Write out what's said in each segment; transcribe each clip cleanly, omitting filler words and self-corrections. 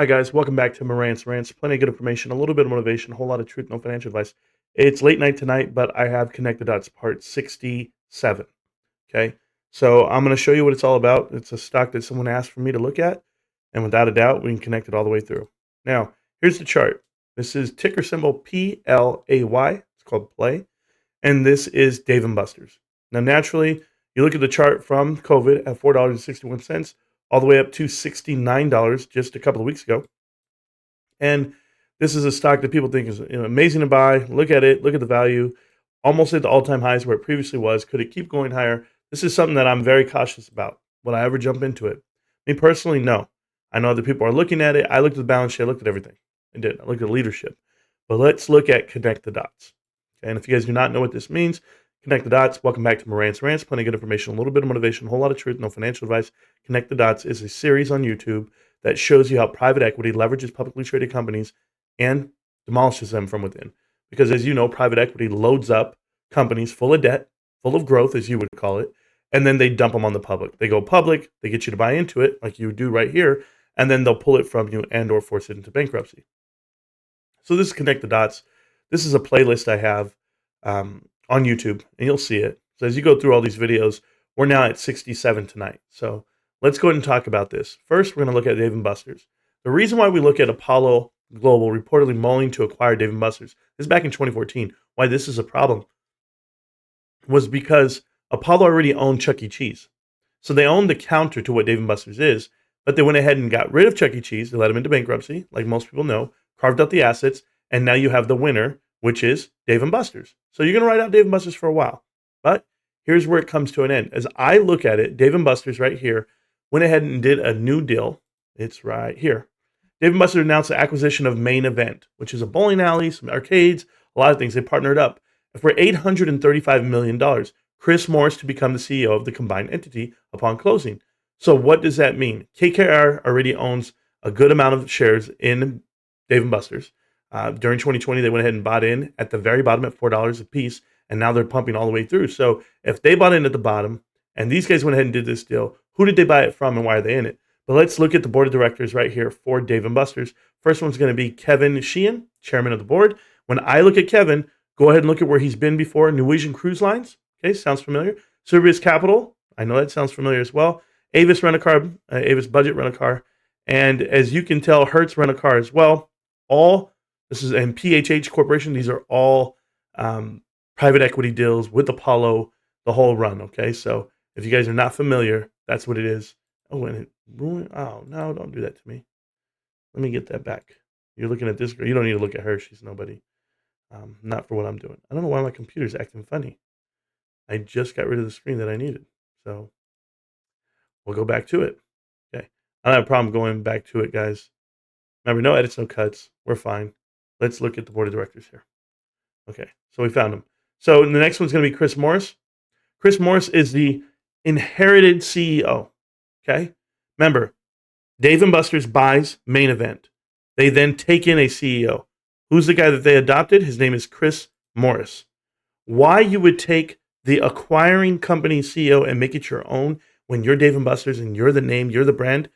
Hi guys, welcome back to Marantz. Rants. Plenty of good information, a little bit of motivation, a whole lot of truth, no financial advice. It's late night tonight, but I have Connect the Dots part 67. Okay, so I'm going to show you what it's all about. It's a stock that someone asked for me to look at, and without a doubt, we can connect it all the way through. Now, here's the chart. This is ticker symbol PLAY. It's called Play, and this is Dave and Buster's. Now, naturally, you look at the chart from COVID at $4.61 all the way up to $69 just a couple of weeks ago. And this is a stock that people think is amazing to buy. Look at it, look at the value, almost at the all-time highs where it previously was. Could it keep going higher? This is something that I'm very cautious about. Would I ever jump into it? Me personally, no. I know other people are looking at it. I looked at the balance sheet. I looked at everything. I did. I looked at leadership. But let's look at connect the dots. Okay, and if you guys do not know what this means, connect the dots. Welcome back to Marantz Rants. Plenty of good information, a little bit of motivation, a whole lot of truth, no financial advice. Connect the Dots is a series on YouTube that shows you how private equity leverages publicly traded companies and demolishes them from within. Because as you know, private equity loads up companies full of debt, full of growth, as you would call it, and then they dump them on the public. They go public, they get you to buy into it, like you do right here, and then they'll pull it from you and or force it into bankruptcy. So this is Connect the Dots. This is a playlist I have on YouTube, and you'll see it. So as you go through all these videos, we're now at 67 tonight. So let's go ahead and talk about this. First, we're going to look at Dave & Buster's. The reason why we look at Apollo Global reportedly mulling to acquire Dave & Buster's, this is back in 2014, why this is a problem, was because Apollo already owned Chuck E. Cheese. So they owned the counter to what Dave & Buster's is, but they went ahead and got rid of Chuck E. Cheese. They let him into bankruptcy, like most people know, carved out the assets, and now you have the winner, which is Dave & Buster's. So you're going to ride out Dave & Buster's for a while. But here's where it comes to an end. As I look at it, Dave & Buster's right here went ahead and did a new deal. It's right here. Dave & Buster's announced the acquisition of Main Event, which is a bowling alley, some arcades, a lot of things. They partnered up for $835 million. Chris Morris to become the CEO of the combined entity upon closing. So what does that mean? KKR already owns a good amount of shares in Dave & Buster's. During 2020, they went ahead and bought in at the very bottom at $4 a piece, and now they're pumping all the way through. So if they bought in at the bottom, and these guys went ahead and did this deal, who did they buy it from and why are they in it? But let's look at the board of directors right here for Dave & Buster's. First one's going to be Kevin Sheehan, chairman of the board. When I look at Kevin, go ahead and look at where he's been before. Norwegian Cruise Lines, okay, sounds familiar. Servius Capital, I know that sounds familiar as well. Avis Rent-A-Car, Avis Budget Rent-A-Car. And as you can tell, Hertz Rent-A-Car as well. This is and PHH Corporation. These are all private equity deals with Apollo, the whole run. Okay, so if you guys are not familiar, that's what it is. Oh, and it ruined. Oh no, don't do that to me. Let me get that back. You're looking at this girl. You don't need to look at her. She's nobody. Not for what I'm doing. I don't know why my computer's acting funny. I just got rid of the screen that I needed. So we'll go back to it. Okay. I don't have a problem going back to it, guys. Remember, no edits, no cuts. We're fine. Let's look at the board of directors here. Okay, so we found him. So the next one's going to be Chris Morris. Chris Morris is the inherited CEO. Okay, remember, Dave & Buster's buys Main Event. They then take in a CEO. Who's the guy that they adopted? His name is Chris Morris. Why you would take the acquiring company CEO and make it your own when you're Dave & Buster's and you're the name, you're the brand,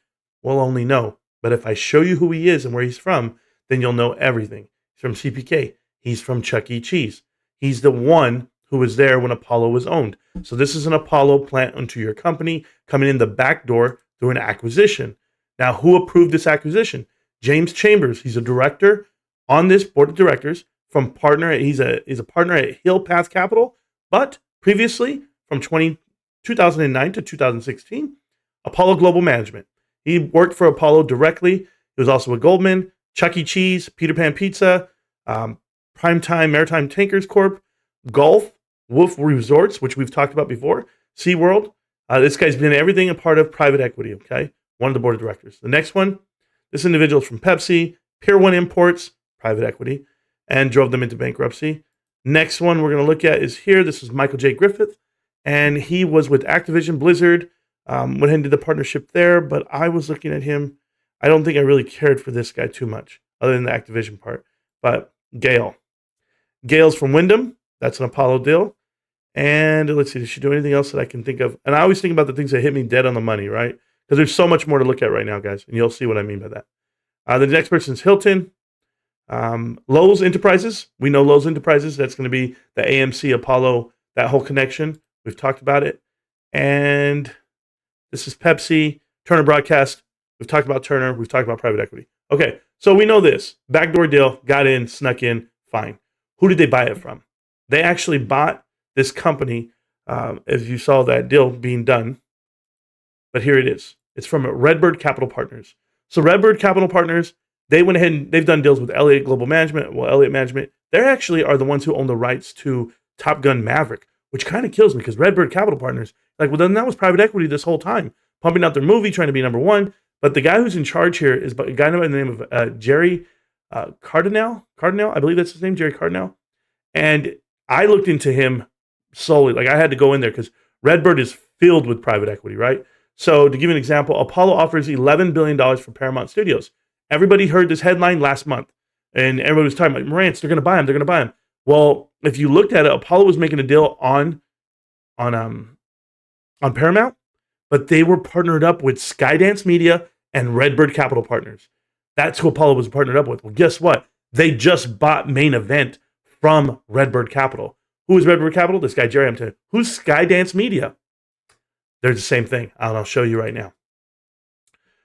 we'll only know. But if I show you who he is and where he's from, then you'll know everything. He's from CPK. He's from Chuck E. Cheese. He's the one who was there when Apollo was owned. So this is an Apollo plant into your company coming in the back door through an acquisition. Now, who approved this acquisition? James Chambers. He's a director on this board of directors from partner. He's a partner at Hill Path Capital, but previously from 2009 to 2016, Apollo Global Management. He worked for Apollo directly. He was also a Goldman, Chuck E. Cheese, Peter Pan Pizza, Primetime Maritime Tankers Corp, Gulf, Wolf Resorts, which we've talked about before, SeaWorld. This guy's been everything a part of private equity, okay? One of the board of directors. The next one, this individual's from Pepsi, Pier 1 Imports, private equity, and drove them into bankruptcy. Next one we're going to look at is here. This is Michael J. Griffith, and he was with Activision Blizzard, went ahead and did the partnership there, but I was looking at him. I don't think I really cared for this guy too much, other than the Activision part. But Gail's from Wyndham. That's an Apollo deal. And let's see, did she do anything else that I can think of? And I always think about the things that hit me dead on the money, right? Because there's so much more to look at right now, guys. And you'll see what I mean by that. The next person is Hilton. Lowe's Enterprises. We know Lowe's Enterprises. That's going to be the AMC, Apollo, that whole connection. We've talked about it. And this is Pepsi, Turner Broadcast. We've talked about Turner. We've talked about private equity. Okay, so we know this. Backdoor deal, got in, snuck in, fine. Who did they buy it from? They actually bought this company, as you saw that deal being done. But here it is. It's from Redbird Capital Partners. So Redbird Capital Partners, they went ahead and they've done deals with Elliott Global Management. Well, Elliott Management, they actually are the ones who own the rights to Top Gun Maverick, which kind of kills me because Redbird Capital Partners, like, well, then that was private equity this whole time, pumping out their movie, trying to be number one. But the guy who's in charge here is a guy by the name of Jerry Cardinal, I believe that's his name, Jerry Cardinal. And I looked into him solely. Like, I had to go in there because Redbird is filled with private equity, right? So to give you an example, Apollo offers $11 billion for Paramount Studios. Everybody heard this headline last month, and everybody was talking about Marantz. They're going to buy him. They're going to buy him. Well, if you looked at it, Apollo was making a deal on Paramount, but they were partnered up with Skydance Media and Redbird Capital Partners. That's who Apollo was partnered up with. Well, guess what? They just bought Main Event from Redbird Capital. Who is Redbird Capital? This guy, Jerry, I'm telling you. Who's Skydance Media? They're the same thing, and I'll show you right now.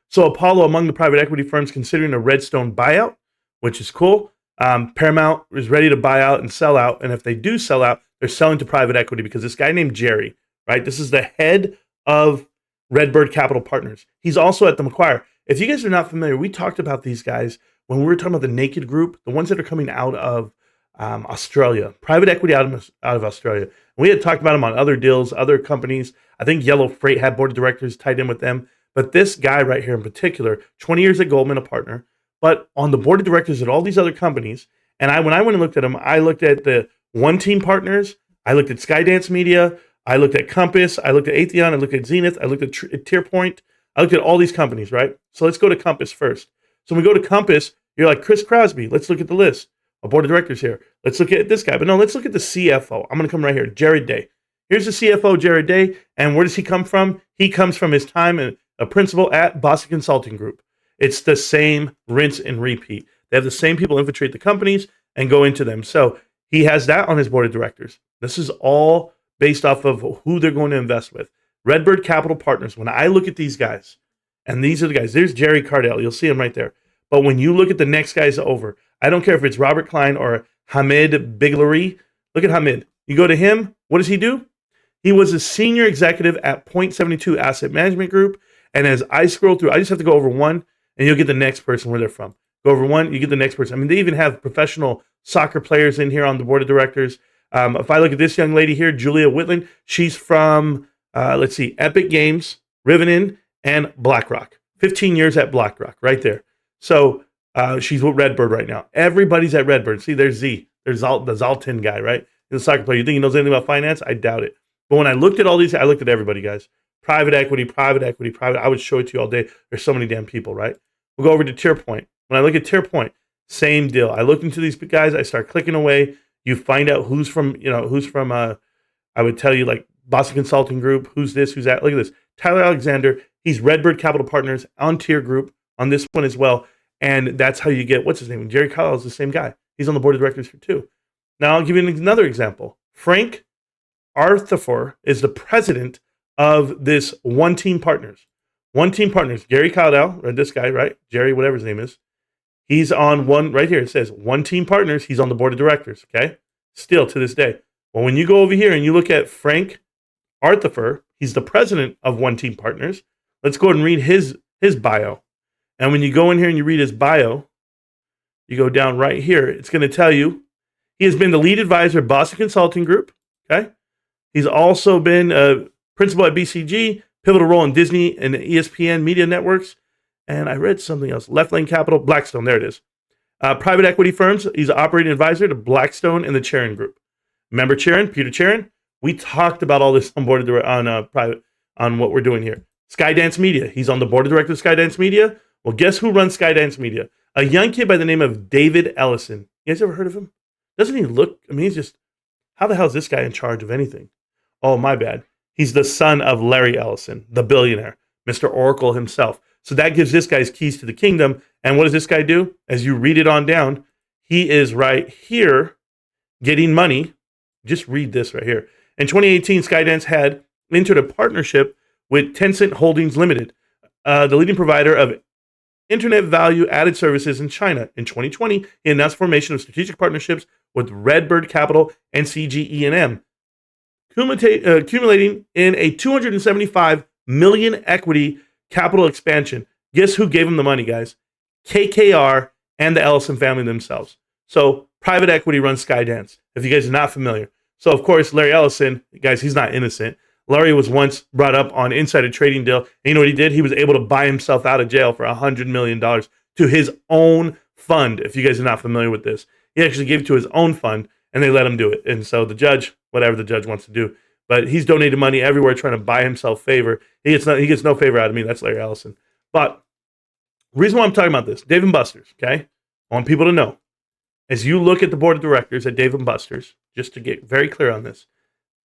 So Apollo, among the private equity firms considering a Redstone buyout, which is cool. Paramount is ready to buy out and sell out, and if they do sell out, they're selling to private equity because this guy named Jerry, right? This is the head of Redbird Capital Partners. He's also at the Macquarie. If you guys are not familiar, we talked about these guys when we were talking about the Naked Group, the ones that are coming out of Australia, private equity out of Australia. And we had talked about them on other deals, other companies. I think Yellow Freight had board of directors tied in with them. But this guy right here in particular, 20 years at Goldman, a partner, but on the board of directors at all these other companies. And when I went and looked at them, I looked at the One Team Partners, I looked at Skydance Media, I looked at Compass, I looked at Atheon, I looked at Zenith, I looked at Tierpoint, I looked at all these companies, right? So let's go to Compass first. So when we go to Compass, you're like, Chris Crosby, let's look at the list. A board of directors here. Let's look at this guy. But no, let's look at the CFO. I'm going to come right here. Jared Day. Here's the CFO, Jared Day. And where does he come from? He comes from his time as a principal at Boston Consulting Group. It's the same rinse and repeat. They have the same people infiltrate the companies and go into them. So he has that on his board of directors. This is all based off of who they're going to invest with. Redbird Capital Partners. When I look at these guys, and these are the guys. There's Jerry Cardell. You'll see him right there. But when you look at the next guys over, I don't care if it's Robert Klein or Hamid Bigleri. Look at Hamid. You go to him. What does he do? He was a senior executive at Point72 Asset Management Group. And as I scroll through, I just have to go over one, and you'll get the next person where they're from. Go over one, you get the next person. I mean, they even have professional soccer players in here on the board of directors. If I look at this young lady here, Julia Whitland, she's from, Epic Games, Rivenin, and BlackRock. 15 years at BlackRock, right there. So she's with Redbird right now. Everybody's at Redbird. See, there's Z. There's the Zaltin guy, right? He's a soccer player. You think he knows anything about finance? I doubt it. But when I looked at all these, I looked at everybody, guys. Private equity. I would show it to you all day. There's so many damn people, right? We'll go over to Tierpoint. When I look at Tierpoint, same deal. I looked into these guys. I start clicking away. You find out who's from, I would tell you, like, Boston Consulting Group. Who's this? Who's that? Look at this. Tyler Alexander. He's Redbird Capital Partners on Tier Group on this one as well. And that's how you get, what's his name? Jerry Kyle is the same guy. He's on the board of directors here too. Now I'll give you another example. Frank Arthur is the president of this One Team Partners. One Team Partners. Gary Caldwell, or this guy, right? Jerry, whatever his name is. He's on one, right here. It says One Team Partners. He's on the board of directors, okay? Still to this day. Well, when you go over here and you look at Frank Arthur, he's the president of One Team Partners. Let's go ahead and read his bio. And when you go in here and you read his bio, you go down right here, it's going to tell you he has been the lead advisor of Boston Consulting Group. Okay. He's also been a principal at BCG, pivotal role in Disney and ESPN media networks. And I read something else. Left Lane Capital, Blackstone. There it is. Private equity firms. He's an operating advisor to Blackstone and the Charon Group. Remember Charon, Peter Charon? We talked about all this on board on what we're doing here. Skydance Media. He's on the board of directors of Skydance Media. Well, guess who runs Skydance Media? A young kid by the name of David Ellison. You guys ever heard of him? Doesn't he look, he's just, how the hell is this guy in charge of anything? Oh, my bad. He's the son of Larry Ellison, the billionaire, Mr. Oracle himself. So that gives this guy's keys to the kingdom. And what does this guy do? As you read it on down, he is right here getting money. Just read this right here. In 2018, Skydance had entered a partnership with Tencent Holdings Limited, the leading provider of internet value-added services in China. In 2020, he announced formation of strategic partnerships with Redbird Capital and CGE&M, accumulating in a 275 million equity capital expansion. Guess who gave him the money, guys? KKR and the Ellison family themselves. So private equity runs Skydance, if you guys are not familiar. So, of course, Larry Ellison, guys, he's not innocent. Larry was once brought up on insider trading deal. And you know what he did? He was able to buy himself out of jail for $100 million to his own fund, if you guys are not familiar with this. He actually gave it to his own fund, and they let him do it. And so the judge, whatever the judge wants to do, but he's donated money everywhere trying to buy himself favor. He gets no favor out of me. That's Larry Ellison. But the reason why I'm talking about this, Dave & Buster's, okay? I want people to know. As you look at the board of directors at Dave & Buster's, just to get very clear on this,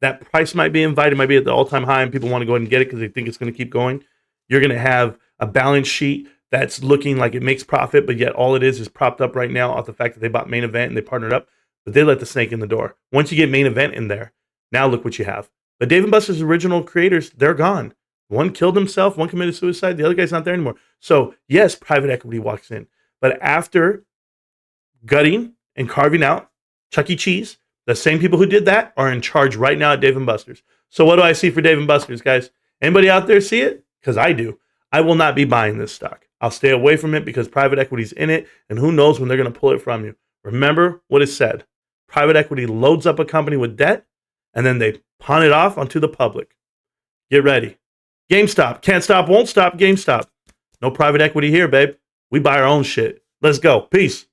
that price might be invited, might be at the all-time high, and people want to go ahead and get it because they think it's going to keep going. You're going to have a balance sheet that's looking like it makes profit, but yet all it is propped up right now off the fact that they bought Main Event and they partnered up, but they let the snake in the door. Once you get Main Event in there, now look what you have. But Dave & Buster's original creators, they're gone. One killed himself, one committed suicide, the other guy's not there anymore. So, yes, private equity walks in. But after gutting and carving out Chuck E. Cheese, the same people who did that are in charge right now at Dave & Buster's. So what do I see for Dave & Buster's, guys? Anybody out there see it? Because I do. I will not be buying this stock. I'll stay away from it because private equity's in it, and who knows when they're going to pull it from you. Remember what is said. Private equity loads up a company with debt, and then they pawn it off onto the public. Get ready. GameStop. Can't stop, won't stop. GameStop. No private equity here, babe. We buy our own shit. Let's go. Peace.